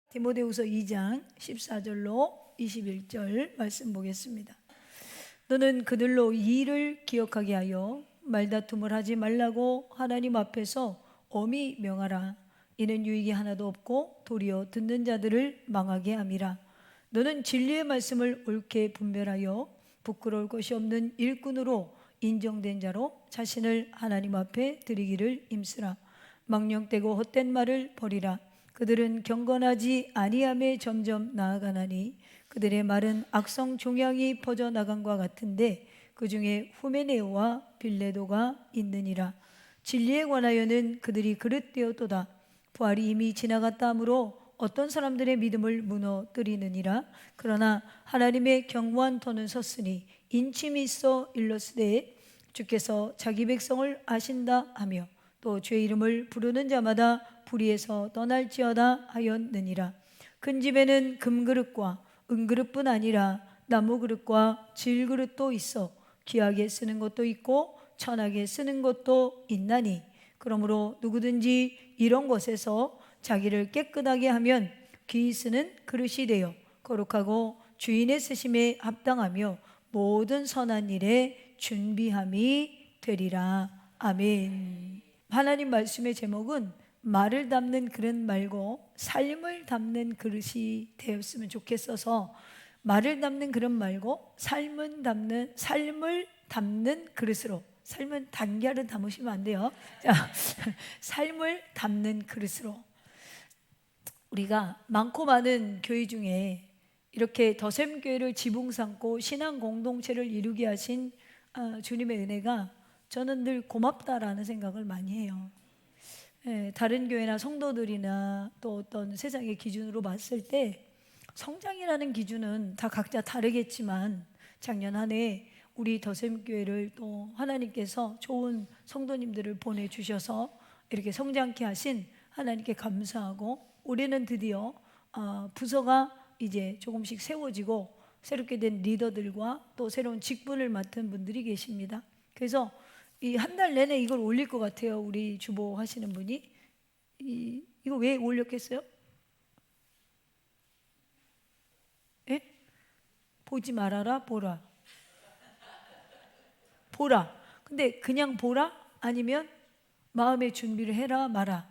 디모데후서 2장 14절로 21절 말씀 보겠습니다. 너는 그들로 이 일을 기억하게 하여 말다툼을 하지 말라고 하나님 앞에서 엄히 명하라. 이는 유익이 하나도 없고 도리어 듣는 자들을 망하게 함이라. 너는 진리의 말씀을 옳게 분별하여 부끄러울 것이 없는 일꾼으로 인정된 자로 자신을 하나님 앞에 드리기를 힘쓰라. 망령되고 헛된 말을 버리라. 그들은 경건하지 아니함에 점점 나아가나니 그들의 말은 악성 종양이 퍼져나간과 같은데 그 중에 후메네오와 빌레도가 있느니라. 진리에 관하여는 그들이 그릇되었도다. 부활이 이미 지나갔다 하므로 어떤 사람들의 믿음을 무너뜨리느니라. 그러나 하나님의 경고한 터는 섰으니 인침이 있어 일렀으되 주께서 자기 백성을 아신다 하며 또 주의 이름을 부르는 자마다 불의에서 떠날지어다 하였느니라. 큰 집에는 금그릇과 은그릇뿐 아니라 나무그릇과 질그릇도 있어 귀하게 쓰는 것도 있고 천하게 쓰는 것도 있나니 그러므로 누구든지 이런 것에서 자기를 깨끗하게 하면 귀히 쓰는 그릇이 되어 거룩하고 주인의 쓰심에 합당하며 모든 선한 일에 준비함이 되리라. 아멘. 하나님 말씀의 제목은 말을 담는 그릇 말고 삶을 담는 그릇이 되었으면 좋겠어서 말을 담는 그릇 말고 삶을 담는 그릇으로, 삶은 단결을 담으시면 안 돼요. 자, 삶을 담는 그릇으로. 우리가 많고 많은 교회 중에 이렇게 더샘교회를 지붕 삼고 신앙 공동체를 이루게 하신 주님의 은혜가 저는 늘 고맙다라는 생각을 많이 해요. 다른 교회나 성도들이나 또 어떤 세상의 기준으로 봤을 때 성장이라는 기준은 다 각자 다르겠지만 작년 한 해 우리 더샘교회를 또 하나님께서 좋은 성도님들을 보내주셔서 이렇게 성장케 하신 하나님께 감사하고 올해는 드디어 부서가 이제 조금씩 세워지고 새롭게 된 리더들과 또 새로운 직분을 맡은 분들이 계십니다. 그래서 이 한 달 내내 이걸 올릴 것 같아요. 우리 주보 하시는 분이 이거 왜 올렸겠어요? 예? 보지 말아라 보라. 보라. 근데 그냥 보라? 아니면 마음의 준비를 해라 마라?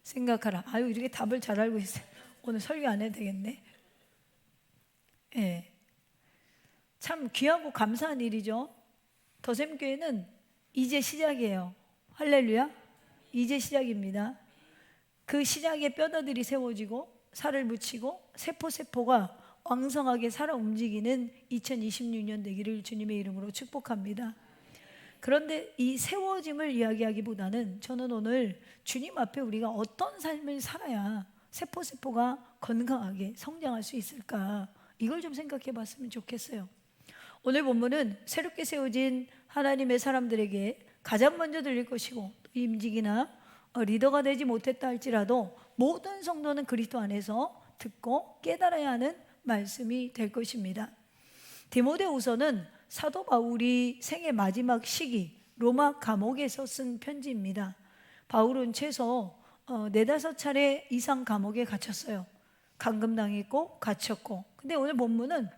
생각하라. 아유, 이렇게 답을 잘 알고 있어요. 오늘 설교 안 해도 되겠네. 예. 참 귀하고 감사한 일이죠. 더샘교회는 이제 시작이에요. 할렐루야. 이제 시작입니다. 그 시작에 뼈다들이 세워지고 살을 붙이고 세포가 왕성하게 살아 움직이는 2026년 되기를 주님의 이름으로 축복합니다. 그런데 이 세워짐을 이야기하기보다는 저는 오늘 주님 앞에 우리가 어떤 삶을 살아야 세포가 건강하게 성장할 수 있을까, 이걸 좀 생각해 봤으면 좋겠어요. 오늘 본문은 새롭게 세워진 하나님의 사람들에게 가장 먼저 들릴 것이고 임직이나 리더가 되지 못했다 할지라도 모든 성도는 그리스도 안에서 듣고 깨달아야 하는 말씀이 될 것입니다. 디모데후서는 사도 바울이 생애 마지막 시기 로마 감옥에서 쓴 편지입니다. 바울은 최소 4-5차례 이상 감옥에 갇혔어요. 감금당했고 갇혔고. 근데 오늘 본문은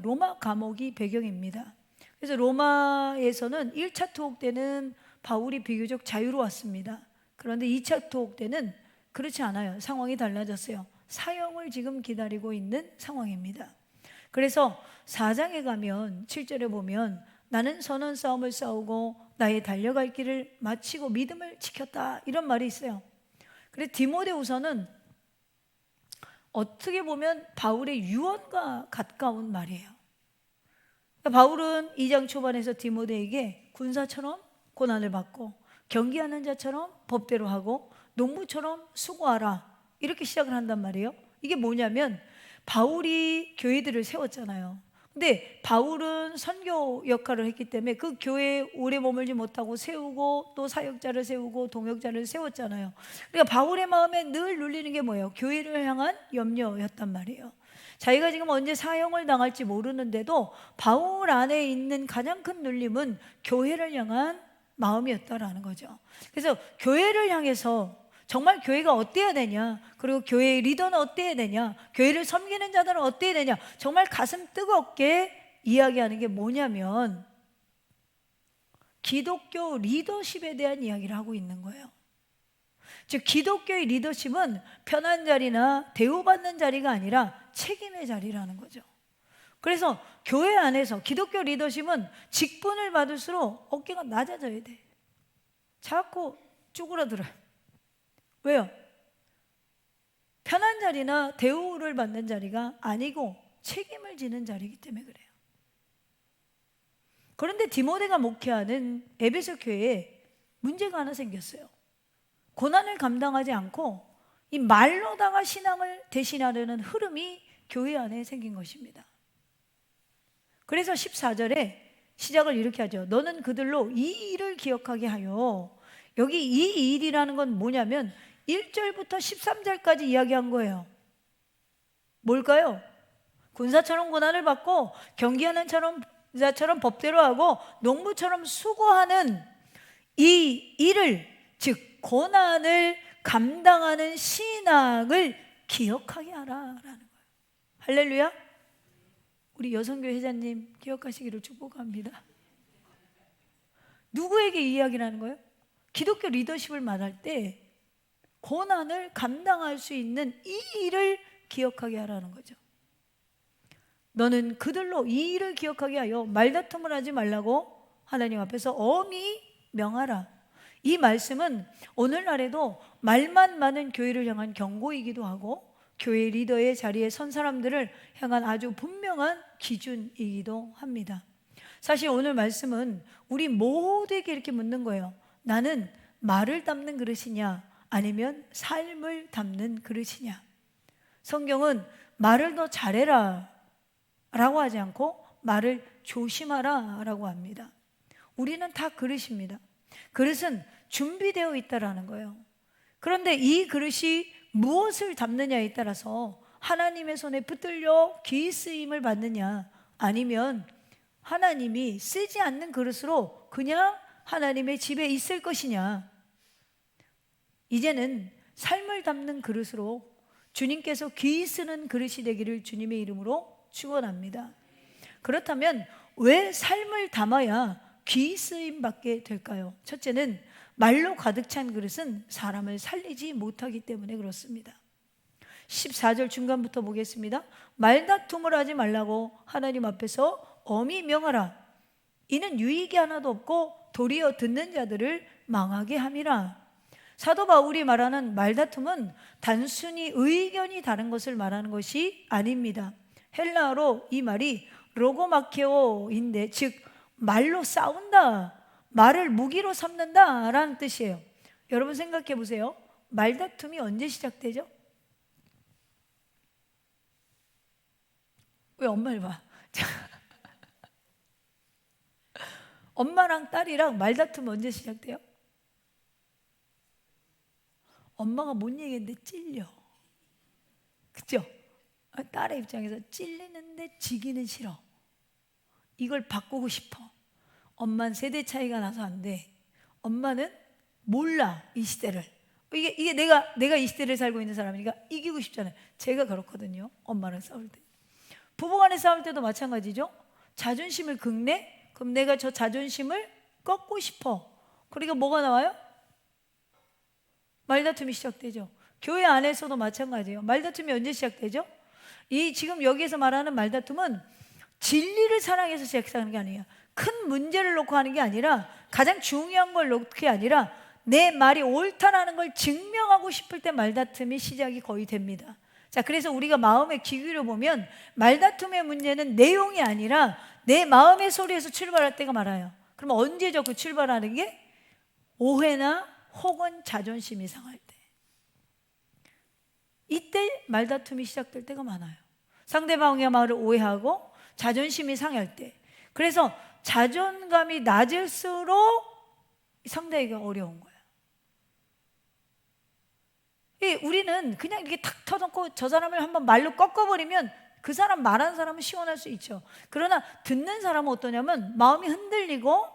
로마 감옥이 배경입니다. 그래서 로마에서는 1차 투옥 때는 바울이 비교적 자유로웠습니다. 그런데 2차 투옥 때는 그렇지 않아요. 상황이 달라졌어요. 사형을 지금 기다리고 있는 상황입니다. 그래서 4장에 가면 7절에 보면 나는 선한 싸움을 싸우고 나의 달려갈 길을 마치고 믿음을 지켰다, 이런 말이 있어요. 그래서 디모데후서는 어떻게 보면 바울의 유언과 가까운 말이에요. 바울은 2장 초반에서 디모데에게 군사처럼 고난을 받고 경기하는 자처럼 법대로 하고 농부처럼 수고하라, 이렇게 시작을 한단 말이에요. 이게 뭐냐면 바울이 교회들을 세웠잖아요. 근데 바울은 선교 역할을 했기 때문에 그 교회에 오래 머물지 못하고 세우고 또 사역자를 세우고 동역자를 세웠잖아요. 그러니까 바울의 마음에 늘 눌리는 게 뭐예요? 교회를 향한 염려였단 말이에요. 자기가 지금 언제 사형을 당할지 모르는데도 바울 안에 있는 가장 큰 눌림은 교회를 향한 마음이었다라는 거죠. 그래서 교회를 향해서 정말 교회가 어때야 되냐, 그리고 교회의 리더는 어때야 되냐, 교회를 섬기는 자들은 어때야 되냐, 정말 가슴 뜨겁게 이야기하는 게 뭐냐면 기독교 리더십에 대한 이야기를 하고 있는 거예요. 즉 기독교의 리더십은 편한 자리나 대우받는 자리가 아니라 책임의 자리라는 거죠. 그래서 교회 안에서 기독교 리더십은 직분을 받을수록 어깨가 낮아져야 돼. 자꾸 쭈그러들어요. 왜요? 편한 자리나 대우를 받는 자리가 아니고 책임을 지는 자리이기 때문에 그래요. 그런데 디모데가 목회하는 에베소 교회에 문제가 하나 생겼어요. 고난을 감당하지 않고 이 말로다가 신앙을 대신하려는 흐름이 교회 안에 생긴 것입니다. 그래서 14절에 시작을 이렇게 하죠. 너는 그들로 이 일을 기억하게 하여. 여기 이 일이라는 건 뭐냐면 1절부터 13절까지 이야기한 거예요. 뭘까요? 군사처럼 고난을 받고 경기하는 자처럼 법대로 하고 농부처럼 수고하는 이 일을, 즉 고난을 감당하는 신앙을 기억하게 하라라는 거예요. 할렐루야. 우리 여성교회 회장님 기억하시기를 축복합니다. 누구에게 이야기를 하는 거예요? 기독교 리더십을 말할 때 고난을 감당할 수 있는 이 일을 기억하게 하라는 거죠. 너는 그들로 이 일을 기억하게 하여 말다툼을 하지 말라고 하나님 앞에서 엄히 명하라. 이 말씀은 오늘날에도 말만 많은 교회를 향한 경고이기도 하고 교회 리더의 자리에 선 사람들을 향한 아주 분명한 기준이기도 합니다. 사실 오늘 말씀은 우리 모두에게 이렇게 묻는 거예요. 나는 말을 담는 그릇이냐 아니면 삶을 담는 그릇이냐. 성경은 말을 더 잘해라 라고 하지 않고 말을 조심하라 라고 합니다. 우리는 다 그릇입니다. 그릇은 준비되어 있다라는 거예요. 그런데 이 그릇이 무엇을 담느냐에 따라서 하나님의 손에 붙들려 귀 쓰임을 받느냐 아니면 하나님이 쓰지 않는 그릇으로 그냥 하나님의 집에 있을 것이냐. 이제는 삶을 담는 그릇으로 주님께서 귀 쓰는 그릇이 되기를 주님의 이름으로 축원합니다. 그렇다면 왜 삶을 담아야 귀 쓰임 받게 될까요? 첫째는 말로 가득 찬 그릇은 사람을 살리지 못하기 때문에 그렇습니다. 14절 중간부터 보겠습니다. 말다툼을 하지 말라고 하나님 앞에서 엄히 명하라. 이는 유익이 하나도 없고 도리어 듣는 자들을 망하게 함이라. 사도 바울이 말하는 말다툼은 단순히 의견이 다른 것을 말하는 것이 아닙니다. 헬라어로 이 말이 로고마케오인데, 즉 말로 싸운다, 말을 무기로 삼는다 라는 뜻이에요. 여러분 생각해 보세요. 말다툼이 언제 시작되죠? 왜 엄마를 봐? 엄마랑 딸이랑 말다툼 언제 시작돼요? 엄마가 뭔 얘기했는데 찔려. 그죠? 딸의 입장에서 찔리는데 지기는 싫어. 이걸 바꾸고 싶어. 엄마는 세대 차이가 나서 안 돼. 엄마는 몰라, 이 시대를. 이게 내가 이 시대를 살고 있는 사람이니까 이기고 싶잖아요. 제가 그렇거든요. 엄마랑 싸울 때. 부부간에 싸울 때도 마찬가지죠. 자존심을 긁네? 그럼 내가 저 자존심을 꺾고 싶어. 그러니까 뭐가 나와요? 말다툼이 시작되죠. 교회 안에서도 마찬가지예요. 말다툼이 언제 시작되죠? 이 지금 여기에서 말하는 말다툼은 진리를 사랑해서 시작하는 게 아니에요. 큰 문제를 놓고 하는 게 아니라, 가장 중요한 걸 놓고 게 아니라 내 말이 옳다라는 걸 증명하고 싶을 때 말다툼이 시작이 거의 됩니다. 자, 그래서 우리가 마음의 기교를 보면 말다툼의 문제는 내용이 아니라 내 마음의 소리에서 출발할 때가 많아요. 그럼 언제죠? 그 출발하는 게 오해나 혹은 자존심이 상할 때, 이때 말다툼이 시작될 때가 많아요. 상대방의 말을 오해하고 자존심이 상할 때. 그래서 자존감이 낮을수록 상대에게 어려운 거예요. 우리는 그냥 이렇게 탁 터놓고 저 사람을 한번 말로 꺾어버리면 그 사람 말하는 사람은 시원할 수 있죠. 그러나 듣는 사람은 어떠냐면 마음이 흔들리고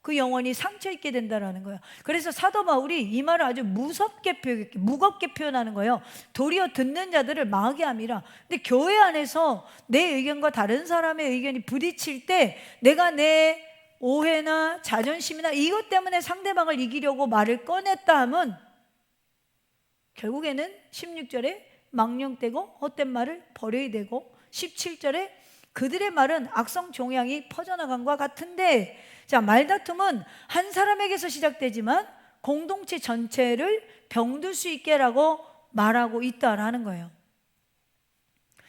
그 영혼이 상처 입게 된다라는 거예요. 그래서 사도 바울이 이 말을 아주 무겁게 표현하는 거예요. 도리어 듣는 자들을 망하게 함이라. 근데 교회 안에서 내 의견과 다른 사람의 의견이 부딪힐 때 내가 내 오해나 자존심이나 이것 때문에 상대방을 이기려고 말을 꺼냈다 하면 결국에는 16절에 망령되고 헛된 말을 버려야 되고, 17절에 그들의 말은 악성 종양이 퍼져나간 것 같은데, 자, 말다툼은 한 사람에게서 시작되지만 공동체 전체를 병들 수 있게라고 말하고 있다라는 거예요.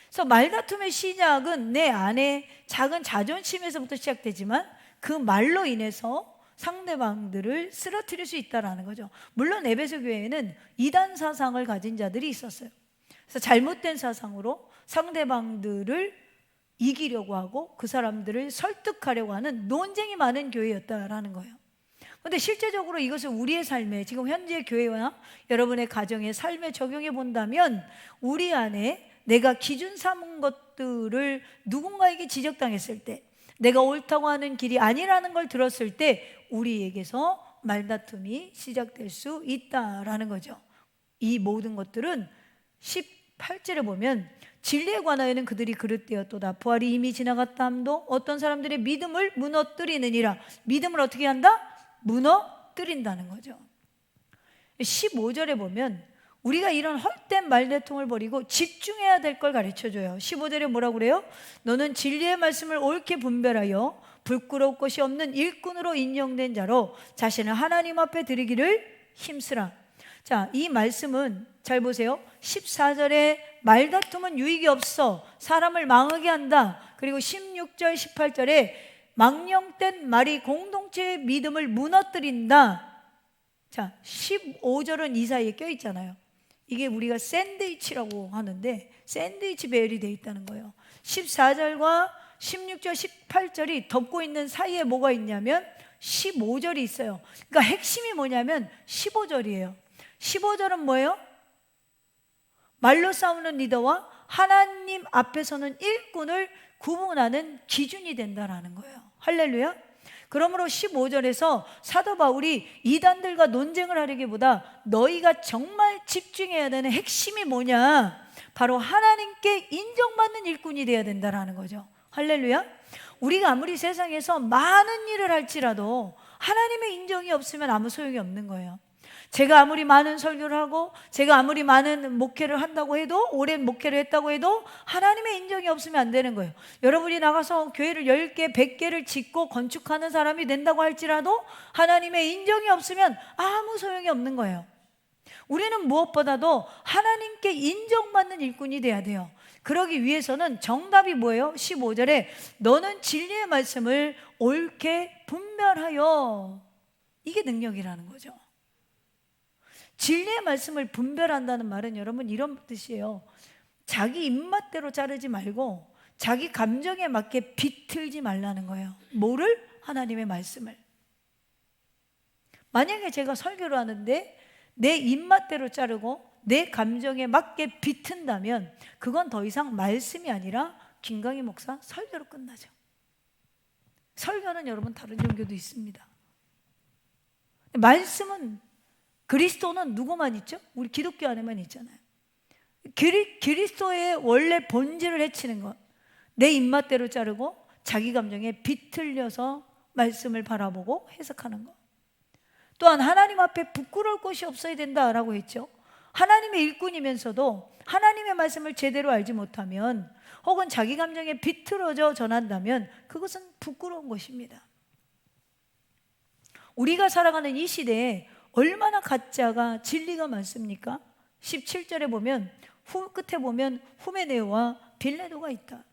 그래서 말다툼의 시작은 내 안에 작은 자존심에서부터 시작되지만 그 말로 인해서 상대방들을 쓰러뜨릴 수 있다라는 거죠. 물론 에베소 교회에는 이단 사상을 가진 자들이 있었어요. 그래서 잘못된 사상으로 상대방들을 이기려고 하고 그 사람들을 설득하려고 하는 논쟁이 많은 교회였다라는 거예요. 그런데 실제적으로 이것을 우리의 삶에, 지금 현재 교회와 여러분의 가정의 삶에 적용해 본다면, 우리 안에 내가 기준 삼은 것들을 누군가에게 지적당했을 때, 내가 옳다고 하는 길이 아니라는 걸 들었을 때 우리에게서 말다툼이 시작될 수 있다라는 거죠. 이 모든 것들은 18절에 보면 진리에 관하여는 그들이 그릇되었도다. 부활이 이미 지나갔다 함도 어떤 사람들의 믿음을 무너뜨리느니라. 믿음을 어떻게 한다? 무너뜨린다는 거죠. 15절에 보면 우리가 이런 헛된 말다툼을 버리고 집중해야 될 걸 가르쳐줘요. 15절에 뭐라고 그래요? 너는 진리의 말씀을 옳게 분별하여 부끄러울 것이 없는 일꾼으로 인정된 자로 자신을 하나님 앞에 드리기를 힘쓰라. 자, 이 말씀은 잘 보세요. 14절에 말다툼은 유익이 없어, 사람을 망하게 한다. 그리고 16절 18절에 망령된 말이 공동체의 믿음을 무너뜨린다. 자, 15절은 이 사이에 껴있잖아요. 이게 우리가 샌드위치라고 하는데 샌드위치 배열이 되어 있다는 거예요. 14절과 16절 18절이 덮고 있는 사이에 뭐가 있냐면 15절이 있어요. 그러니까 핵심이 뭐냐면 15절이에요 15절은 뭐예요? 말로 싸우는 리더와 하나님 앞에서는 일꾼을 구분하는 기준이 된다라는 거예요. 할렐루야. 그러므로 15절에서 사도 바울이 이단들과 논쟁을 하려기보다 너희가 정말 집중해야 되는 핵심이 뭐냐, 바로 하나님께 인정받는 일꾼이 되어야 된다라는 거죠. 할렐루야. 우리가 아무리 세상에서 많은 일을 할지라도 하나님의 인정이 없으면 아무 소용이 없는 거예요. 제가 아무리 많은 설교를 하고 제가 아무리 많은 목회를 한다고 해도, 오랜 목회를 했다고 해도 하나님의 인정이 없으면 안 되는 거예요. 여러분이 나가서 교회를 10개, 100개를 짓고 건축하는 사람이 된다고 할지라도 하나님의 인정이 없으면 아무 소용이 없는 거예요. 우리는 무엇보다도 하나님께 인정받는 일꾼이 돼야 돼요. 그러기 위해서는 정답이 뭐예요? 15절에 너는 진리의 말씀을 옳게 분별하여, 이게 능력이라는 거죠. 진리의 말씀을 분별한다는 말은 여러분 이런 뜻이에요. 자기 입맛대로 자르지 말고 자기 감정에 맞게 비틀지 말라는 거예요. 뭐를? 하나님의 말씀을. 만약에 제가 설교를 하는데 내 입맛대로 자르고 내 감정에 맞게 비튼다면 그건 더 이상 말씀이 아니라 김강희 목사 설교로 끝나죠. 설교는 여러분 다른 종교도 있습니다. 말씀은, 그리스도는 누구만 있죠? 우리 기독교 안에만 있잖아요. 그리스도의 원래 본질을 해치는 것, 내 입맛대로 자르고 자기 감정에 비틀려서 말씀을 바라보고 해석하는 것. 또한 하나님 앞에 부끄러울 것이 없어야 된다라고 했죠. 하나님의 일꾼이면서도 하나님의 말씀을 제대로 알지 못하면, 혹은 자기 감정에 비틀어져 전한다면 그것은 부끄러운 것입니다. 우리가 살아가는 이 시대에 얼마나 가짜가, 진리가 많습니까? 17절에 보면, 끝에 보면 후메네오와 빌레도가 있다.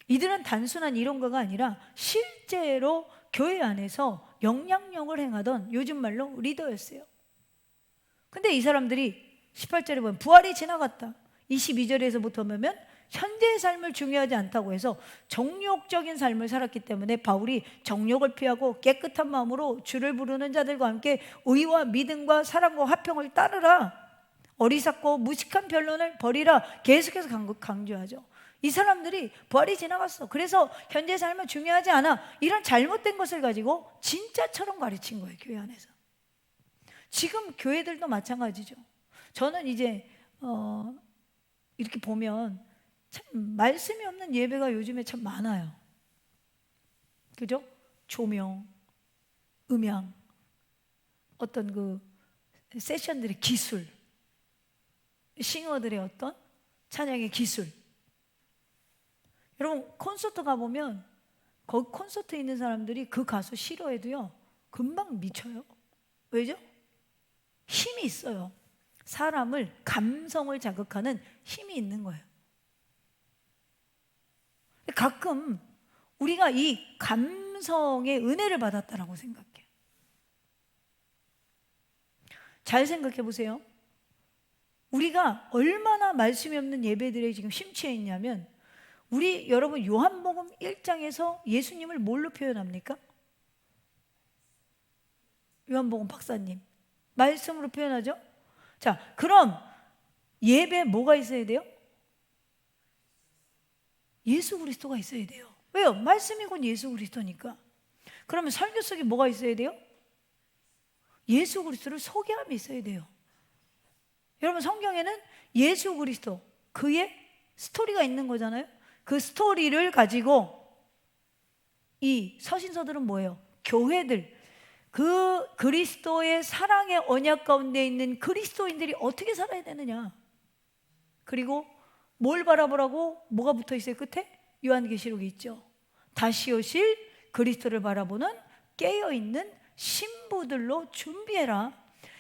이들은 단순한 이론가가 아니라 실제로 교회 안에서 영향력을 행하던, 요즘 말로 리더였어요. 근데 이 사람들이 18절에 보면 부활이 지나갔다. 22절에서부터 보면 현재의 삶을 중요하지 않다고 해서 정욕적인 삶을 살았기 때문에 바울이 정욕을 피하고 깨끗한 마음으로 주를 부르는 자들과 함께 의와 믿음과 사랑과 화평을 따르라. 어리석고 무식한 변론을 버리라. 계속해서 강조하죠. 이 사람들이 부활이 지나갔어. 그래서 현재 삶은 중요하지 않아. 이런 잘못된 것을 가지고 진짜처럼 가르친 거예요, 교회 안에서. 지금 교회들도 마찬가지죠. 저는 이제 이렇게 보면 참 말씀이 없는 예배가 요즘에 참 많아요. 그죠? 조명, 음향, 어떤 그 세션들의 기술, 싱어들의 어떤 찬양의 기술. 여러분 콘서트 가보면 거기 콘서트에 있는 사람들이 그 가수 싫어해도요 금방 미쳐요. 왜죠? 힘이 있어요. 사람을, 감성을 자극하는 힘이 있는 거예요. 가끔 우리가 이 감성의 은혜를 받았다라고 생각해요. 잘 생각해 보세요. 우리가 얼마나 말씀이 없는 예배들에 지금 심취해 있냐면, 우리 여러분 요한복음 1장에서 예수님을 뭘로 표현합니까? 요한복음 박사님 말씀으로 표현하죠. 자, 그럼 예배에 뭐가 있어야 돼요? 예수 그리스도가 있어야 돼요. 왜요? 말씀이 곧 예수 그리스도니까. 그러면 설교 속에 뭐가 있어야 돼요? 예수 그리스도를 소개함이 있어야 돼요. 여러분 성경에는 예수 그리스도, 그의 스토리가 있는 거잖아요. 그 스토리를 가지고 이 서신서들은 뭐예요? 교회들, 그 그리스도의 사랑의 언약 가운데 있는 그리스도인들이 어떻게 살아야 되느냐, 그리고 뭘 바라보라고 뭐가 붙어 있어요? 끝에 요한계시록이 있죠. 다시 오실 그리스도를 바라보는 깨어있는 신부들로 준비해라.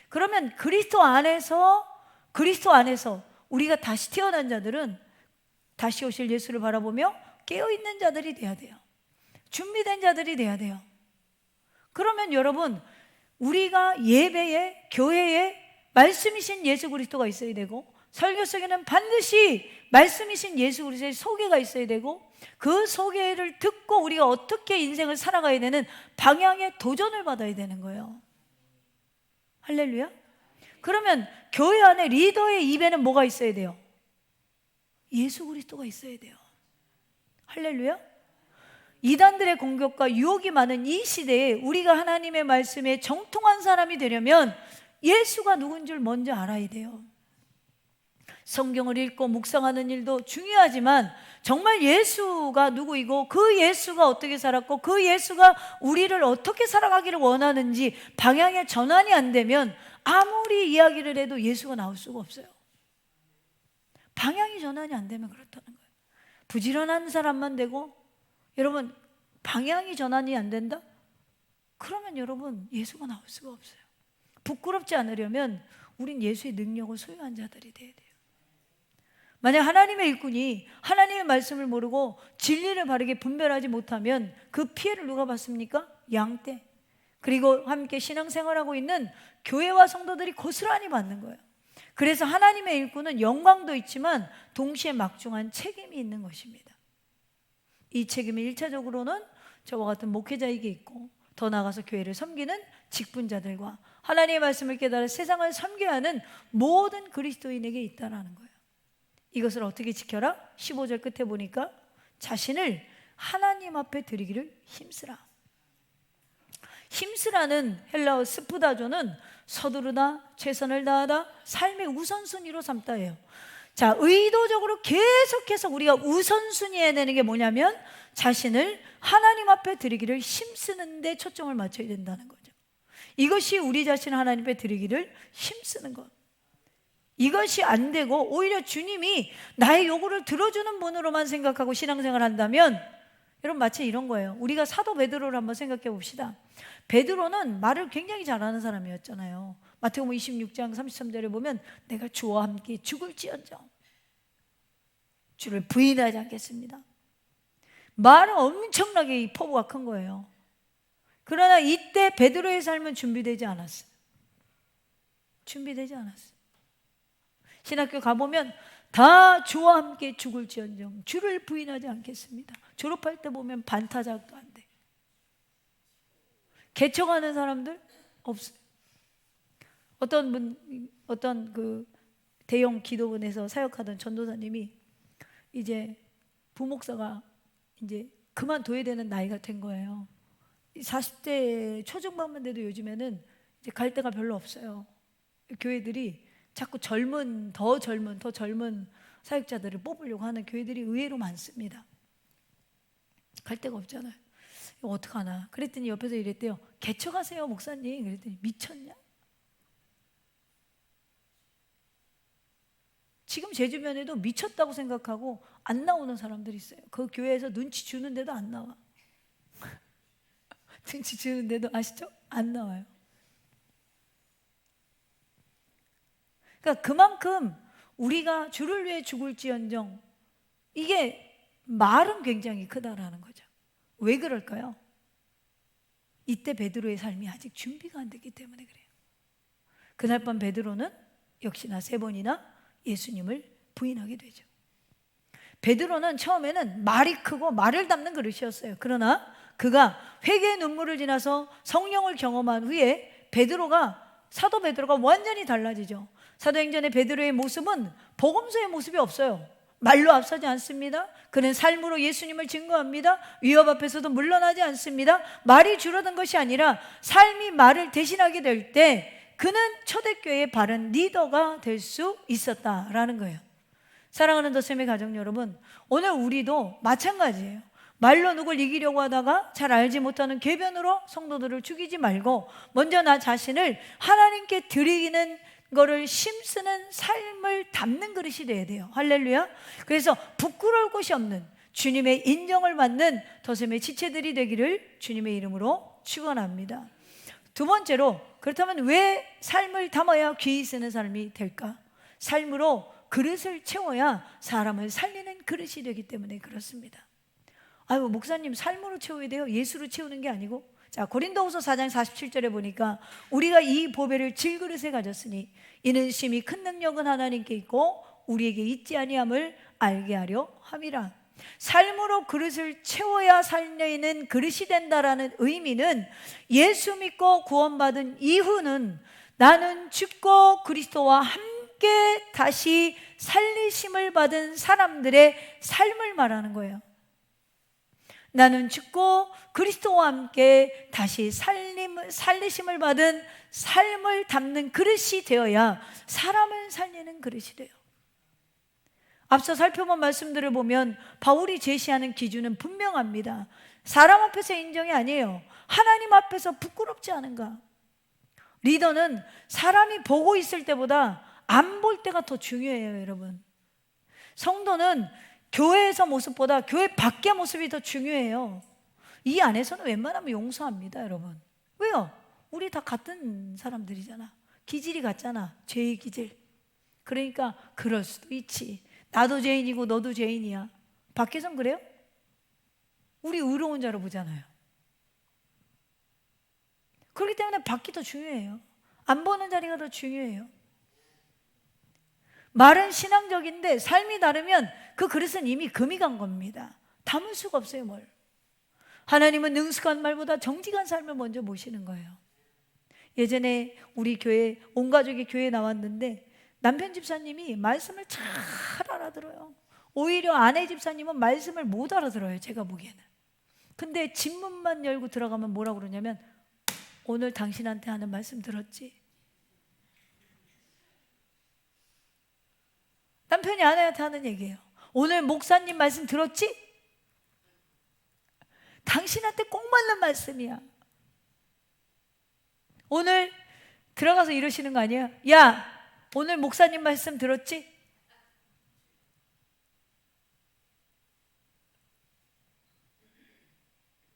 그러면 그리스도 안에서 우리가 다시 태어난 자들은 다시 오실 예수를 바라보며 깨어있는 자들이 돼야 돼요. 준비된 자들이 돼야 돼요. 그러면 여러분, 우리가 예배에, 교회에 말씀이신 예수 그리스도가 있어야 되고, 설교 속에는 반드시 말씀이신 예수 그리스도의 소개가 있어야 되고, 그 소개를 듣고 우리가 어떻게 인생을 살아가야 되는 방향의 도전을 받아야 되는 거예요. 할렐루야. 그러면 교회 안에 리더의 입에는 뭐가 있어야 돼요? 예수 그리스도가 있어야 돼요. 할렐루야. 이단들의 공격과 유혹이 많은 이 시대에 우리가 하나님의 말씀에 정통한 사람이 되려면 예수가 누군 줄 먼저 알아야 돼요. 성경을 읽고 묵상하는 일도 중요하지만, 정말 예수가 누구이고 그 예수가 어떻게 살았고 그 예수가 우리를 어떻게 살아가기를 원하는지 방향의 전환이 안 되면 아무리 이야기를 해도 예수가 나올 수가 없어요. 방향이 전환이 안 되면 그렇다는 거예요. 부지런한 사람만 되고, 여러분 방향이 전환이 안 된다? 그러면 여러분 예수가 나올 수가 없어요. 부끄럽지 않으려면 우린 예수의 능력을 소유한 자들이 돼야 돼요. 만약 하나님의 일꾼이 하나님의 말씀을 모르고 진리를 바르게 분별하지 못하면 그 피해를 누가 받습니까? 양떼, 그리고 함께 신앙생활하고 있는 교회와 성도들이 고스란히 받는 거예요. 그래서 하나님의 일꾼은 영광도 있지만 동시에 막중한 책임이 있는 것입니다. 이 책임이 1차적으로는 저와 같은 목회자에게 있고, 더 나아가서 교회를 섬기는 직분자들과 하나님의 말씀을 깨달아 세상을 섬겨야 하는 모든 그리스도인에게 있다라는 거예요. 이것을 어떻게 지켜라? 15절 끝에 보니까 자신을 하나님 앞에 드리기를 힘쓰라. 힘쓰라는 헬라어 스푸다조는 서두르다, 최선을 다하다, 삶의 우선순위로 삼다예요. 자, 의도적으로 계속해서 우리가 우선순위해야 되는 게 뭐냐면 자신을 하나님 앞에 드리기를 힘쓰는 데 초점을 맞춰야 된다는 거죠. 이것이 우리 자신을 하나님 앞에 드리기를 힘쓰는 것. 이것이 안 되고 오히려 주님이 나의 요구를 들어주는 분으로만 생각하고 신앙생활을 한다면, 여러분 마치 이런 거예요. 우리가 사도 베드로를 한번 생각해 봅시다. 베드로는 말을 굉장히 잘하는 사람이었잖아요. 마태복음 26장 33절에 보면 내가 주와 함께 죽을지언정 주를 부인하지 않겠습니다. 말은 엄청나게 포부가 큰 거예요. 그러나 이때 베드로의 삶은 준비되지 않았어요. 준비되지 않았어요. 신학교 가보면 다 주와 함께 죽을지언정 주를 부인하지 않겠습니다. 졸업할 때 보면 반타작도 안 돼. 개척하는 사람들 없어요. 어떤 그 대형 기도원에서 사역하던 전도사님이 이제 부목사가 이제 그만둬야 되는 나이가 된 거예요. 40대 초중반만 돼도 요즘에는 이제 갈 데가 별로 없어요. 교회들이 자꾸 더 젊은 사역자들을 뽑으려고 하는 교회들이 의외로 많습니다. 갈 데가 없잖아요. 이거 어떡하나. 그랬더니 옆에서 이랬대요. 개척하세요 목사님. 그랬더니 미쳤냐? 지금 제 주변에도 미쳤다고 생각하고 안 나오는 사람들이 있어요. 그 교회에서 눈치 주는데도 안 나와. 눈치 주는데도 아시죠? 안 나와요. 그러니까 그만큼 우리가 주를 위해 죽을지언정, 이게 말은 굉장히 크다라는 거죠. 왜 그럴까요? 이때 베드로의 삶이 아직 준비가 안 됐기 때문에 그래요. 그날 밤 베드로는 역시나 3번이나 예수님을 부인하게 되죠. 베드로는 처음에는 말이 크고 말을 담는 그릇이었어요. 그러나 그가 회개의 눈물을 지나서 성령을 경험한 후에 사도 베드로가 완전히 달라지죠. 사도행전의 베드로의 모습은 복음서의 모습이 없어요. 말로 앞서지 않습니다. 그는 삶으로 예수님을 증거합니다. 위협 앞에서도 물러나지 않습니다. 말이 줄어든 것이 아니라 삶이 말을 대신하게 될 때 그는 초대교회의 바른 리더가 될 수 있었다라는 거예요. 사랑하는 더셈의 가족 여러분, 오늘 우리도 마찬가지예요. 말로 누굴 이기려고 하다가 잘 알지 못하는 궤변으로 성도들을 죽이지 말고 먼저 나 자신을 하나님께 드리는 거를 힘쓰는 삶을 담는 그릇이 돼야 돼요. 할렐루야. 그래서 부끄러울 것이 없는 주님의 인정을 받는 더셈의 지체들이 되기를 주님의 이름으로 축원합니다. 두 번째로, 그렇다면 왜 삶을 담아야 귀히 쓰는 삶이 될까? 삶으로 그릇을 채워야 사람을 살리는 그릇이 되기 때문에 그렇습니다. 아유, 목사님 삶으로 채워야 돼요? 예수로 채우는 게 아니고. 자, 고린도후서 4장 47절에 보니까 우리가 이 보배를 질그릇에 가졌으니 이는 심히 큰 능력은 하나님께 있고 우리에게 있지 아니함을 알게 하려 함이라. 삶으로 그릇을 채워야 살려있는 그릇이 된다라는 의미는 예수 믿고 구원받은 이후는 나는 죽고 그리스도와 함께 다시 살리심을 받은 사람들의 삶을 말하는 거예요. 나는 죽고 그리스도와 함께 다시 살리심을 받은 삶을 담는 그릇이 되어야 사람을 살리는 그릇이 돼요. 앞서 살펴본 말씀들을 보면 바울이 제시하는 기준은 분명합니다. 사람 앞에서 인정이 아니에요. 하나님 앞에서 부끄럽지 않은가. 리더는 사람이 보고 있을 때보다 안 볼 때가 더 중요해요, 여러분. 성도는 교회에서 모습보다 교회 밖의 모습이 더 중요해요. 이 안에서는 웬만하면 용서합니다, 여러분. 왜요? 우리 다 같은 사람들이잖아. 기질이 같잖아. 죄의 기질. 그러니까 그럴 수도 있지. 나도 죄인이고 너도 죄인이야. 밖에선 그래요? 우리 의로운 자로 보잖아요. 그렇기 때문에 밖이 더 중요해요. 안 보는 자리가 더 중요해요. 말은 신앙적인데 삶이 다르면 그 그릇은 이미 금이 간 겁니다. 담을 수가 없어요, 뭘. 하나님은 능숙한 말보다 정직한 삶을 먼저 모시는 거예요. 예전에 우리 교회 온 가족이 교회에 나왔는데 남편 집사님이 말씀을 잘 알아들어요. 오히려 아내 집사님은 말씀을 못 알아들어요, 제가 보기에는. 근데 집문만 열고 들어가면 뭐라고 그러냐면 오늘 당신한테 하는 말씀 들었지? 남편이 아내한테 하는 얘기예요. 오늘 목사님 말씀 들었지? 당신한테 꼭 맞는 말씀이야. 오늘 들어가서 이러시는 거 아니야? 야, 오늘 목사님 말씀 들었지?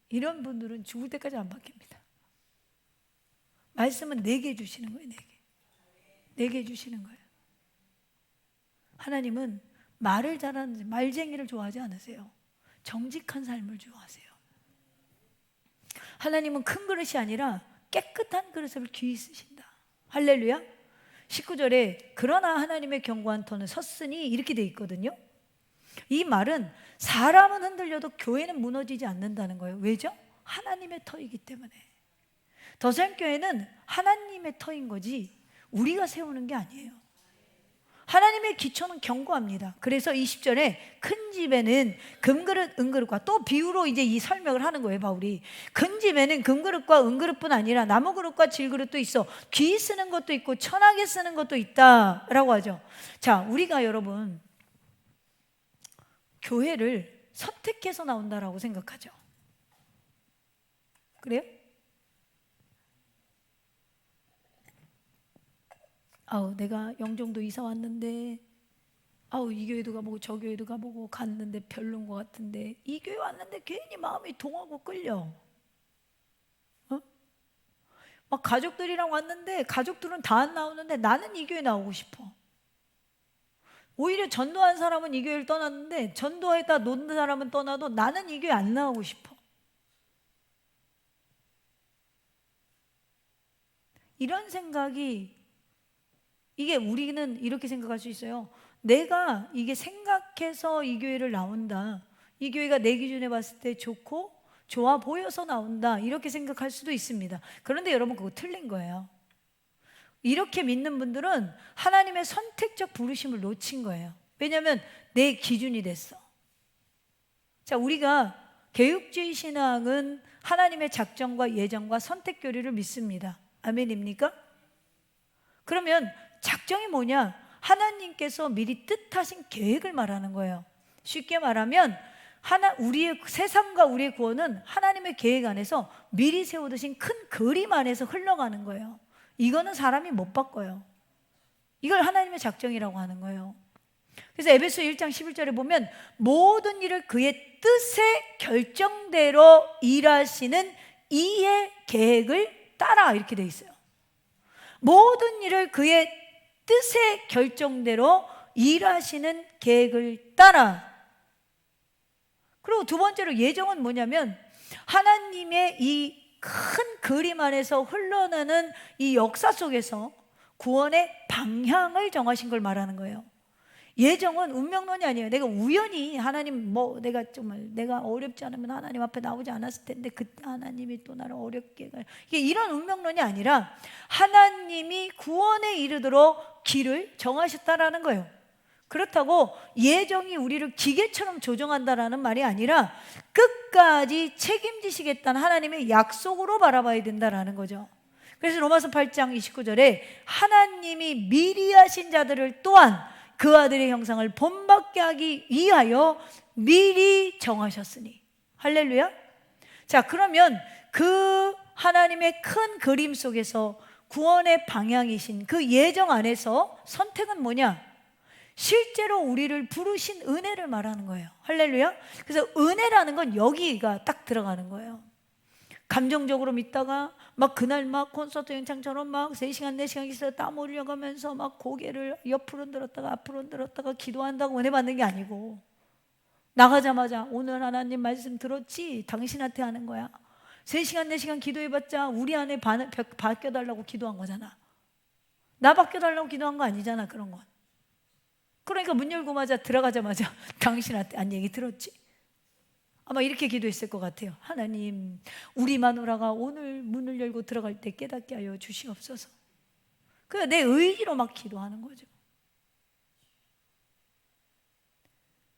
이런 분들은 죽을 때까지 안 바뀝니다. 말씀은 4개 주시는 거예요. 4개. 4개 주시는 거예요. 하나님은 말을 잘하는 말쟁이를 좋아하지 않으세요. 정직한 삶을 좋아하세요. 하나님은 큰 그릇이 아니라 깨끗한 그릇을 귀히 쓰신다. 할렐루야. 19절에 그러나 하나님의 견고한 터는 섰으니 이렇게 돼 있거든요. 이 말은 사람은 흔들려도 교회는 무너지지 않는다는 거예요. 왜죠? 하나님의 터이기 때문에. 더셈교회는 하나님의 터인 거지 우리가 세우는 게 아니에요. 하나님의 기초는 견고합니다. 그래서 20절에 큰 집에는 금그릇, 은그릇과, 또 비유로 이제 이 설명을 하는 거예요, 바울이. 큰 집에는 금그릇과 은그릇뿐 아니라 나무그릇과 질그릇도 있어. 귀 쓰는 것도 있고 천하게 쓰는 것도 있다라고 하죠. 자, 우리가 여러분 교회를 선택해서 나온다라고 생각하죠. 그래요? 내가 영종도 이사 왔는데 이 교회도 가보고 저 교회도 가보고 갔는데 별로인 것 같은데, 이 교회 왔는데 괜히 마음이 동하고 끌려. 막 가족들이랑 왔는데 가족들은 다 안 나오는데 나는 이 교회 나오고 싶어. 오히려 전도한 사람은 이 교회를 떠났는데 전도에다 놓는 사람은 떠나도 나는 이 교회 안 나오고 싶어. 이런 생각이, 이게 우리는 이렇게 생각할 수 있어요. 내가 이게 생각해서 이 교회를 나온다, 이 교회가 내 기준에 봤을 때 좋고 좋아 보여서 나온다, 이렇게 생각할 수도 있습니다. 그런데 여러분, 그거 틀린 거예요. 이렇게 믿는 분들은 하나님의 선택적 부르심을 놓친 거예요. 왜냐하면 내 기준이 됐어. 자, 우리가 개육주의 신앙은 하나님의 작정과 예정과 선택 교리를 믿습니다. 아멘입니까? 그러면 작정이 뭐냐? 하나님께서 미리 뜻하신 계획을 말하는 거예요. 쉽게 말하면 우리의 세상과 우리의 구원은 하나님의 계획 안에서 미리 세워두신 큰 그림 안에서 흘러가는 거예요. 이거는 사람이 못 바꿔요. 이걸 하나님의 작정이라고 하는 거예요. 그래서 에베소 1장 11절에 보면 모든 일을 그의 뜻의 결정대로 일하시는 이의 계획을 따라, 이렇게 돼 있어요. 모든 일을 그의 뜻의 결정대로 일하시는 계획을 따라. 그리고 두 번째로 예정은 뭐냐면 하나님의 이 큰 그림 안에서 흘러나는 이 역사 속에서 구원의 방향을 정하신 걸 말하는 거예요. 예정은 운명론이 아니에요. 내가 우연히 하나님 내가 어렵지 않으면 하나님 앞에 나오지 않았을 텐데 그때 하나님이 또 나를 어렵게, 이게 이런 운명론이 아니라 하나님이 구원에 이르도록 길을 정하셨다라는 거예요. 그렇다고 예정이 우리를 기계처럼 조정한다라는 말이 아니라 끝까지 책임지시겠다는 하나님의 약속으로 바라봐야 된다라는 거죠. 그래서 로마서 8장 29절에 하나님이 미리 하신 자들을 또한 그 아들의 형상을 본받게 하기 위하여 미리 정하셨으니. 할렐루야. 자, 그러면 그 하나님의 큰 그림 속에서 구원의 방향이신 그 예정 안에서 선택은 뭐냐? 실제로 우리를 부르신 은혜를 말하는 거예요. 할렐루야. 그래서 은혜라는 건 여기가 딱 들어가는 거예요. 감정적으로 믿다가 막 그날 막 콘서트 연창처럼 막 3시간 4시간 있어 땀 흘려가면서 막 고개를 옆으로 흔들었다가 앞으로 흔들었다가 기도한다고 은혜 받는 게 아니고, 나가자마자 오늘 하나님 말씀 들었지? 당신한테 하는 거야. 3시간 4시간 기도해봤자 우리 안에 바뀌어달라고 기도한 거잖아. 나 바뀌어달라고 기도한 거 아니잖아, 그런 건. 그러니까 문 열고마자 들어가자마자 당신한테 한 얘기 들었지? 아마 이렇게 기도했을 것 같아요. 하나님, 우리 마누라가 오늘 문을 열고 들어갈 때 깨닫게 하여 주시옵소서. 그냥 내 의지로 막 기도하는 거죠.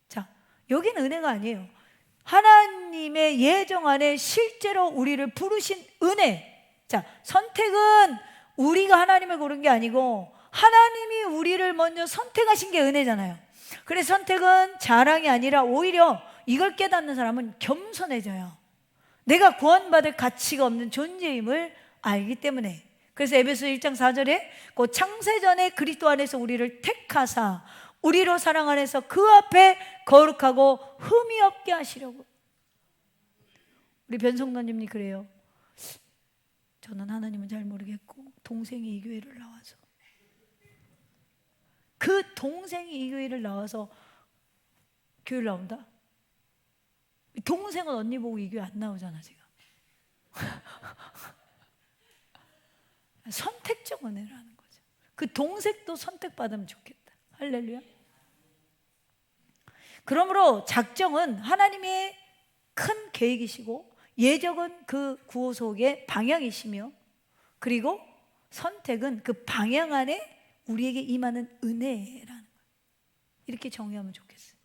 자, 여기는 은혜가 아니에요. 하나님의 예정 안에 실제로 우리를 부르신 은혜. 자, 선택은 우리가 하나님을 고른 게 아니고 하나님이 우리를 먼저 선택하신 게 은혜잖아요. 그래서 선택은 자랑이 아니라 오히려 이걸 깨닫는 사람은 겸손해져요. 내가 구원받을 가치가 없는 존재임을 알기 때문에. 그래서 에베소 1장 4절에 그 창세전에 그리스도 안에서 우리를 택하사 우리로 사랑 안에서 그 앞에 거룩하고 흠이 없게 하시려고. 우리 변성도님이 그래요. 저는 하나님은 잘 모르겠고 동생이 이 교회를 나와서, 그 동생이 이 교회를 나와서 교회를 나온다? 동생은 언니 보고 이 교회 안 나오잖아 지금. 선택적 은혜라는 거죠. 그 동생도 선택받으면 좋겠다. 할렐루야. 그러므로 작정은 하나님의 큰 계획이시고 예정은 그 구호 속의 방향이시며, 그리고 선택은 그 방향 안에 우리에게 임하는 은혜라는 이렇게 정의하면 좋겠어요.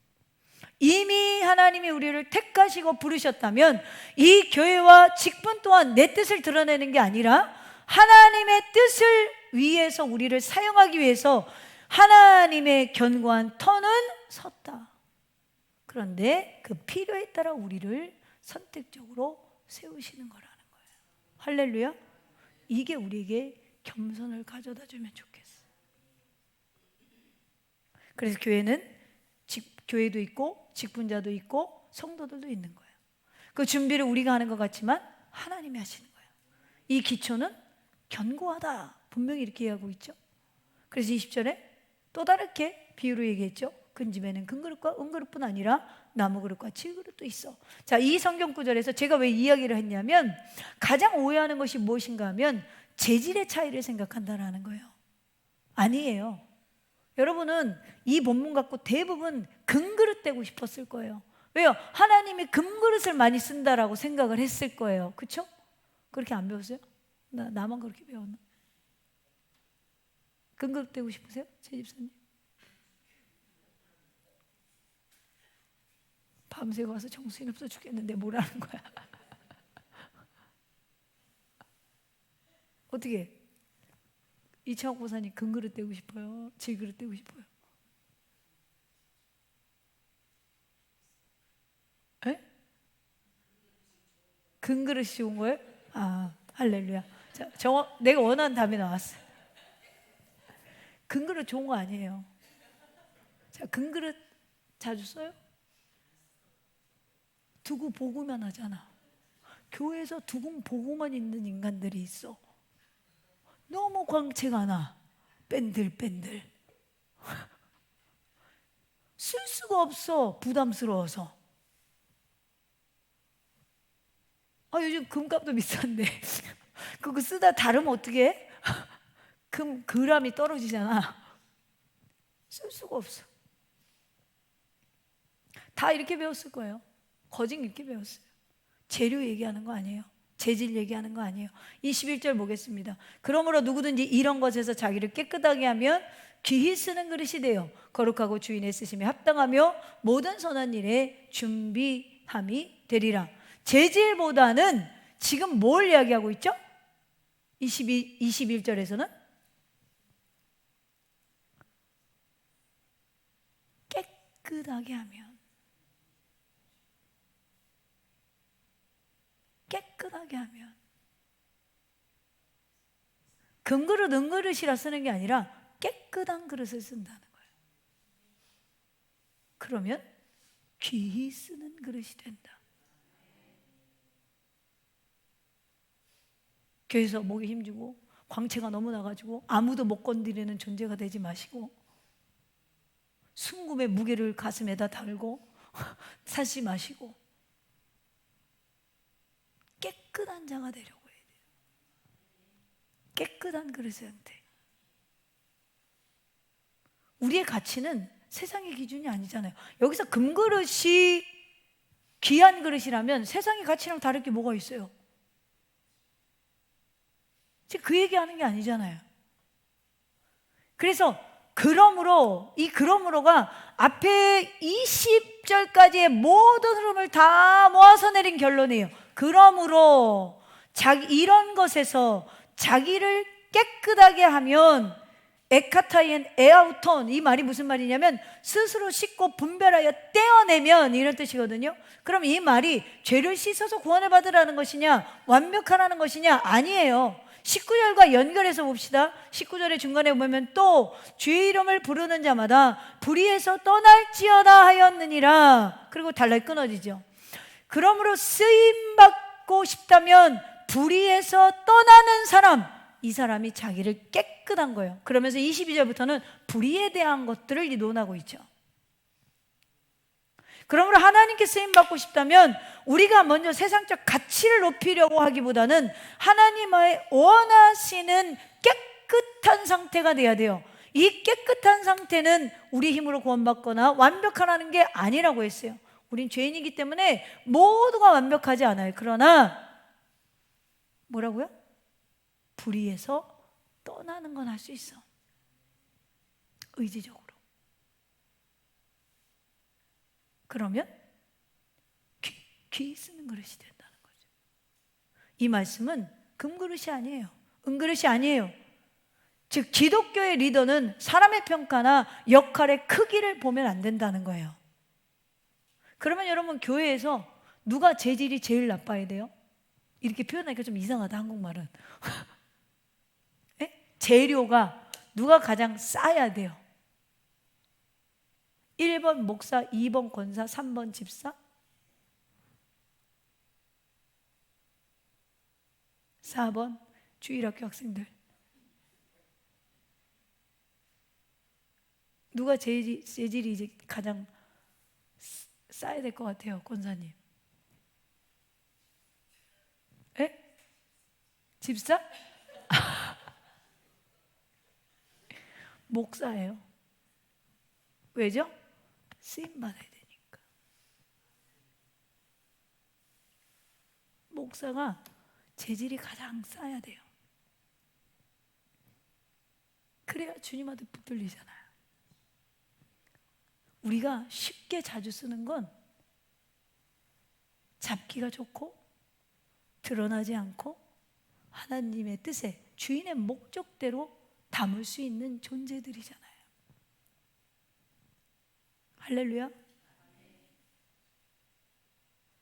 이미 하나님이 우리를 택하시고 부르셨다면 이 교회와 직분 또한 내 뜻을 드러내는 게 아니라 하나님의 뜻을 위해서 우리를 사용하기 위해서 하나님의 견고한 터는 섰다. 그런데 그 필요에 따라 우리를 선택적으로 세우시는 거라는 거예요. 할렐루야. 이게 우리에게 겸손을 가져다 주면 좋겠어요. 그래서 교회도 있고 직분자도 있고 성도들도 있는 거예요. 그 준비를 우리가 하는 것 같지만 하나님이 하시는 거예요. 이 기초는 견고하다, 분명히 이렇게 얘기하고 있죠. 그래서 20절에 또 다르게 비유로 얘기했죠. 큰 집에는 큰 그릇과 은그릇뿐 아니라 나무 그릇과 질그릇도 있어. 자, 이 성경 구절에서 제가 왜 이야기를 했냐면 가장 오해하는 것이 무엇인가 하면 재질의 차이를 생각한다는 거예요. 아니에요. 여러분은 이 본문 갖고 대부분 금그릇 되고 싶었을 거예요. 왜요? 하나님이 금그릇을 많이 쓴다라고 생각을 했을 거예요. 그렇죠? 그렇게 안 배웠어요? 나만 그렇게 배웠나? 금그릇 되고 싶으세요? 제 집사님? 밤새 와서 정신이 없어 죽겠는데 뭐라는 거야? 어떻게? 이창옥 고사님 금그릇 되고 싶어요? 질그릇 되고 싶어요? 에? 금그릇이 온 거예요? 아, 할렐루야. 자, 내가 원하는 답이 나왔어요. 금그릇 좋은 거 아니에요. 자, 금그릇 자주 써요? 두고 보고만 하잖아. 교회에서 두고 보고만 있는 인간들이 있어. 너무 광채가 나. 뺀들뺀들. 쓸 수가 없어. 부담스러워서. 요즘 금값도 비싼데 그거 쓰다 다르면 어떻게 해? 금 그람이 떨어지잖아. 쓸 수가 없어. 다 이렇게 배웠을 거예요. 거짓 이렇게 배웠어요. 재료 얘기하는 거 아니에요. 재질 얘기하는 거 아니에요. 21절 보겠습니다. 그러므로 누구든지 이런 것에서 자기를 깨끗하게 하면 귀히 쓰는 그릇이 되어 거룩하고 주인의 쓰심에 합당하며 모든 선한 일에 준비함이 되리라. 재질보다는 지금 뭘 이야기하고 있죠? 21절에서는 깨끗하게 하면, 깨끗하게 하면. 금그릇 은그릇이라 쓰는 게 아니라 깨끗한 그릇을 쓴다는 거예요. 그러면 귀히 쓰는 그릇이 된다. 교회에서 목이 힘주고 광채가 너무 나가지고 아무도 못 건드리는 존재가 되지 마시고 순금의 무게를 가슴에다 달고 사지 마시고 깨끗한 자가 되려고 해야 돼요. 깨끗한 그릇의 상태. 우리의 가치는 세상의 기준이 아니잖아요. 여기서 금그릇이 귀한 그릇이라면 세상의 가치랑 다를 게 뭐가 있어요? 지금 그 얘기하는 게 아니잖아요. 그래서 그러므로가 앞에 20절까지의 모든 흐름을 다 모아서 내린 결론이에요. 그러므로 이런 것에서 자기를 깨끗하게 하면 에카타이엔 에아우톤, 이 말이 무슨 말이냐면 스스로 씻고 분별하여 떼어내면, 이런 뜻이거든요. 그럼 이 말이 죄를 씻어서 구원을 받으라는 것이냐 완벽하라는 것이냐? 아니에요. 19절과 연결해서 봅시다. 19절의 중간에 보면 또 주의 이름을 부르는 자마다 불의에서 떠날지어다 하였느니라. 그리고 달라이 끊어지죠. 그러므로 쓰임받고 싶다면 불의에서 떠나는 사람, 이 사람이 자기를 깨끗한 거예요. 그러면서 22절부터는 불의에 대한 것들을 논하고 있죠. 그러므로 하나님께 쓰임받고 싶다면 우리가 먼저 세상적 가치를 높이려고 하기보다는 하나님의 원하시는 깨끗한 상태가 돼야 돼요. 이 깨끗한 상태는 우리 힘으로 구원받거나 완벽하라는 게 아니라고 했어요. 우린 죄인이기 때문에 모두가 완벽하지 않아요. 그러나 뭐라고요? 불의에서 떠나는 건 할 수 있어. 의지적으로. 그러면 귀 쓰는 그릇이 된다는 거죠. 이 말씀은 금그릇이 아니에요. 은그릇이 아니에요. 즉 기독교의 리더는 사람의 평가나 역할의 크기를 보면 안 된다는 거예요. 그러면 여러분 교회에서 누가 재질이 제일 나빠야 돼요? 이렇게 표현하니까 좀 이상하다, 한국말은. 네? 재료가 누가 가장 싸야 돼요? 1번 목사, 2번 권사, 3번 집사? 4번 주일학교 학생들. 누가 재질이 이제 가장 싸야 될 것 같아요, 권사님? 에? 집사? 목사예요. 왜죠? 쓰임 받아야 되니까. 목사가 재질이 가장 싸야 돼요. 그래야 주님한테 붙들리잖아요. 우리가 쉽게 자주 쓰는 건 잡기가 좋고 드러나지 않고 하나님의 뜻에 주인의 목적대로 담을 수 있는 존재들이잖아요. 할렐루야.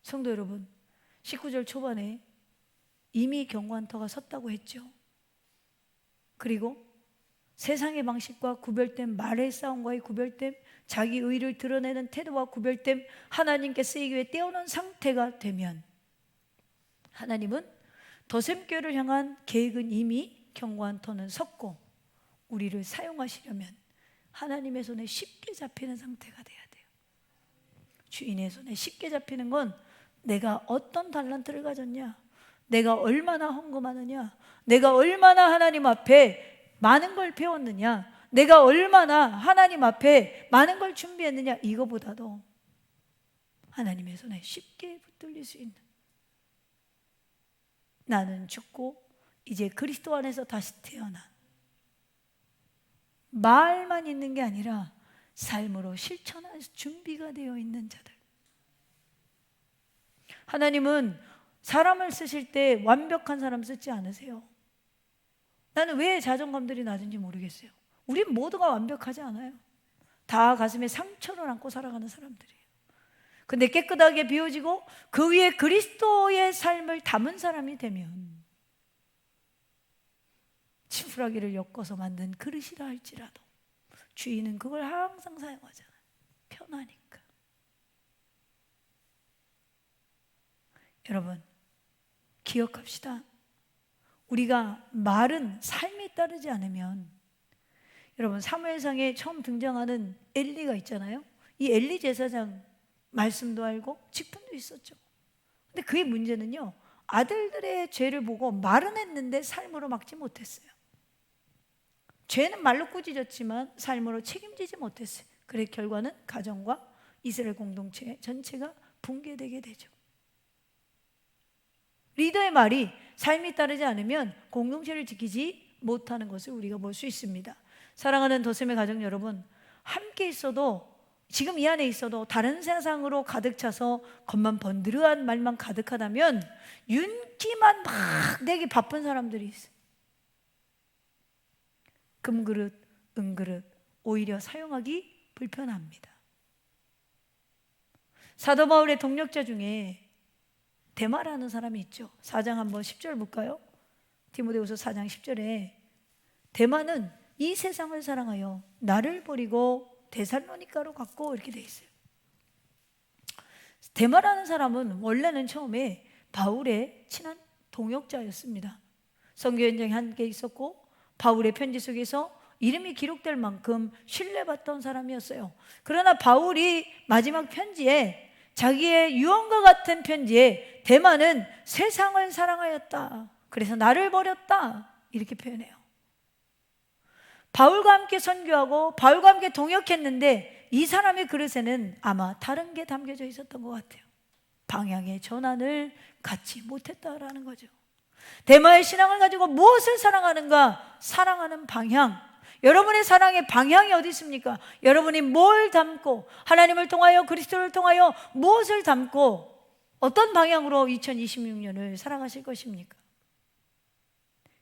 성도 여러분, 19절 초반에 이미 경관터가 섰다고 했죠. 그리고 세상의 방식과 구별됨, 말의 싸움과의 구별됨, 자기 의를 드러내는 태도와 구별됨, 하나님께 쓰이기 위해 떼어놓은 상태가 되면 하나님은 더셈교회를 향한 계획은 이미 경관터는 섰고 우리를 사용하시려면 하나님의 손에 쉽게 잡히는 상태가 돼야 돼요. 주인의 손에 쉽게 잡히는 건 내가 어떤 달란트를 가졌냐, 내가 얼마나 헌금하느냐, 내가 얼마나 하나님 앞에 많은 걸 배웠느냐, 내가 얼마나 하나님 앞에 많은 걸 준비했느냐, 이거보다도 하나님의 손에 쉽게 붙들릴 수 있는, 나는 죽고 이제 그리스도 안에서 다시 태어난, 말만 있는 게 아니라 삶으로 실천할 준비가 되어 있는 자들. 하나님은 사람을 쓰실 때 완벽한 사람 쓰지 않으세요. 나는 왜 자존감들이 낮은지 모르겠어요. 우린 모두가 완벽하지 않아요. 다 가슴에 상처를 안고 살아가는 사람들이에요. 근데 깨끗하게 비워지고 그 위에 그리스도의 삶을 담은 사람이 되면 지푸라기를 엮어서 만든 그릇이라 할지라도 주인은 그걸 항상 사용하잖아요. 편하니까. 여러분, 기억합시다. 우리가 말은 삶에 따르지 않으면, 여러분 사무엘상에 처음 등장하는 엘리가 있잖아요. 이 엘리 제사장 말씀도 알고 직분도 있었죠. 근데 그의 문제는요, 아들들의 죄를 보고 말은 했는데 삶으로 막지 못했어요. 죄는 말로 꾸짖었지만 삶으로 책임지지 못했어요. 그래 결과는 가정과 이스라엘 공동체 전체가 붕괴되게 되죠. 리더의 말이 삶이 따르지 않으면 공동체를 지키지 못하는 것을 우리가 볼 수 있습니다. 사랑하는 더셈의 가정 여러분, 함께 있어도, 지금 이 안에 있어도 다른 세상으로 가득 차서 겉만 번드르한 말만 가득하다면 윤기만 막 내기 바쁜 사람들이 있어요. 금그릇, 은그릇 오히려 사용하기 불편합니다. 사도 바울의 동력자 중에 데마라는 사람이 있죠. 4장 한번 10절 볼까요? 디모데후서 4장 10절에 데마는 이 세상을 사랑하여 나를 버리고 데살로니가로 갔고, 이렇게 돼 있어요. 데마라는 사람은 원래는 처음에 바울의 친한 동역자였습니다. 선교 현장에 함께 있었고 바울의 편지 속에서 이름이 기록될 만큼 신뢰받던 사람이었어요. 그러나 바울이 마지막 편지에, 자기의 유언과 같은 편지에 데마는 세상을 사랑하였다, 그래서 나를 버렸다, 이렇게 표현해요. 바울과 함께 선교하고 바울과 함께 동역했는데 이 사람의 그릇에는 아마 다른 게 담겨져 있었던 것 같아요. 방향의 전환을 갖지 못했다라는 거죠. 데마의 신앙을 가지고 무엇을 사랑하는가? 사랑하는 방향, 여러분의 사랑의 방향이 어디 있습니까? 여러분이 뭘 담고, 하나님을 통하여, 그리스도를 통하여 무엇을 담고 어떤 방향으로 2026년을 살아가실 것입니까?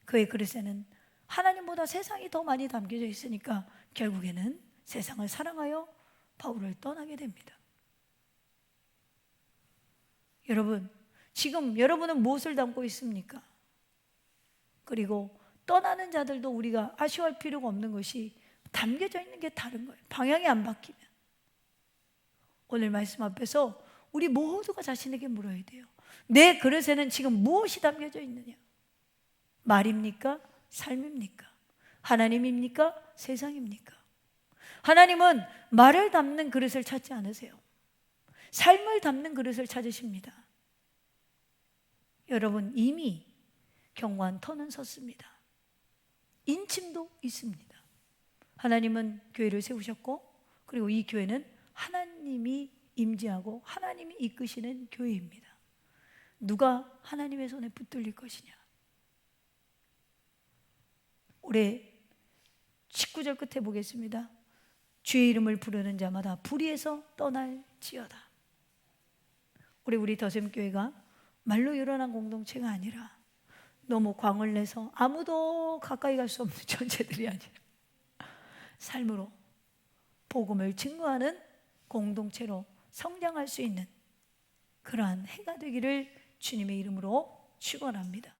그의 그릇에는 하나님보다 세상이 더 많이 담겨져 있으니까 결국에는 세상을 사랑하여 바울을 떠나게 됩니다. 여러분, 지금 여러분은 무엇을 담고 있습니까? 그리고 떠나는 자들도 우리가 아쉬워할 필요가 없는 것이 담겨져 있는 게 다른 거예요. 방향이 안 바뀌면. 오늘 말씀 앞에서 우리 모두가 자신에게 물어야 돼요. 내 그릇에는 지금 무엇이 담겨져 있느냐? 말입니까? 삶입니까? 하나님입니까? 세상입니까? 하나님은 말을 담는 그릇을 찾지 않으세요. 삶을 담는 그릇을 찾으십니다. 여러분, 이미 경관 터는 섰습니다. 인침도 있습니다. 하나님은 교회를 세우셨고, 그리고 이 교회는 하나님이 임재하고 하나님이 이끄시는 교회입니다. 누가 하나님의 손에 붙들릴 것이냐? 올해 19절 끝에 보겠습니다. 주의 이름을 부르는 자마다 불의에서 떠날지어다. 우리 더샘교회가 말로 일어난 공동체가 아니라 너무 광을 내서 아무도 가까이 갈 수 없는 존재들이 아니라 삶으로 복음을 증거하는 공동체로 성장할 수 있는 그러한 해가 되기를 주님의 이름으로 축원합니다.